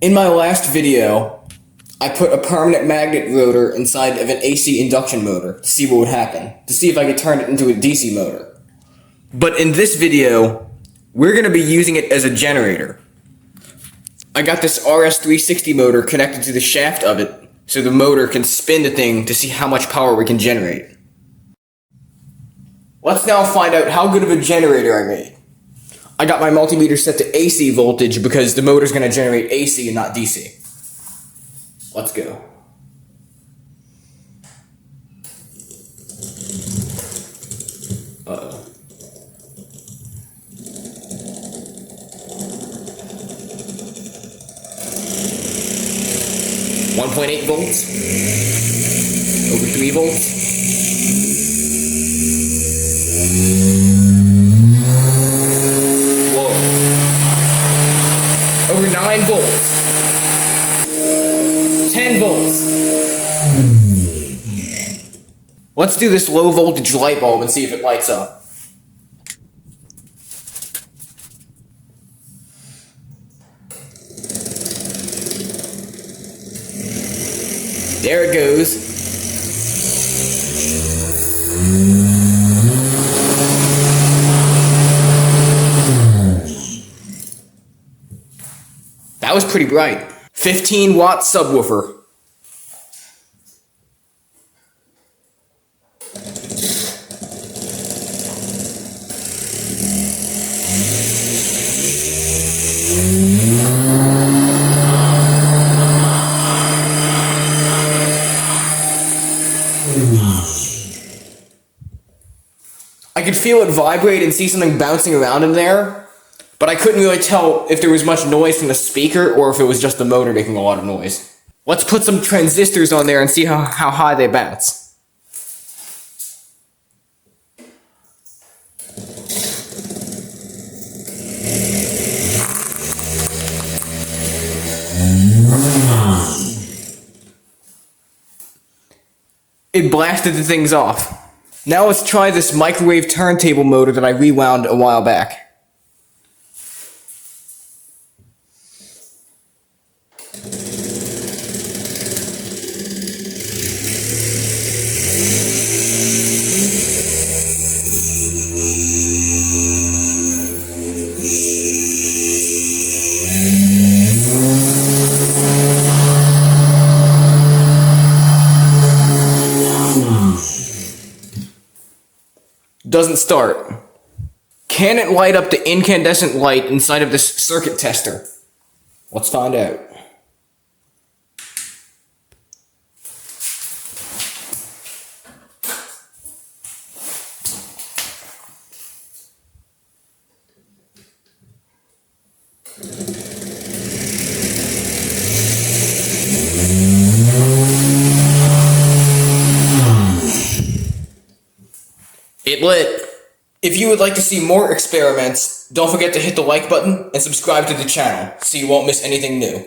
In my last video, I put a permanent magnet rotor inside of an AC induction motor to see what would happen, to see if I could turn it into a DC motor. But in this video, we're going to be using it as a generator. I got this RS360 motor connected to the shaft of it, so the motor can spin the thing to see how much power we can generate. Let's now find out how good of a generator I made. I got my multimeter set to AC voltage because the motor's going to generate AC and not DC. Let's go. Uh-oh. .8 volts. Over 3 volts. Whoa. Over 9 volts. 10 volts. Let's do this low voltage light bulb and see if it lights up. There it goes. That was pretty bright. 15-watt subwoofer. I could feel it vibrate and see something bouncing around in there, but I couldn't really tell if there was much noise from the speaker or if it was just the motor making a lot of noise. Let's put some transistors on there and see how high they bounce. It blasted the things off. Now let's try this microwave turntable motor that I rewound a while back. Doesn't start. Can it light up the incandescent light inside of this circuit tester? Let's find out. It lit. If you would like to see more experiments, don't forget to hit the like button and subscribe to the channel so you won't miss anything new.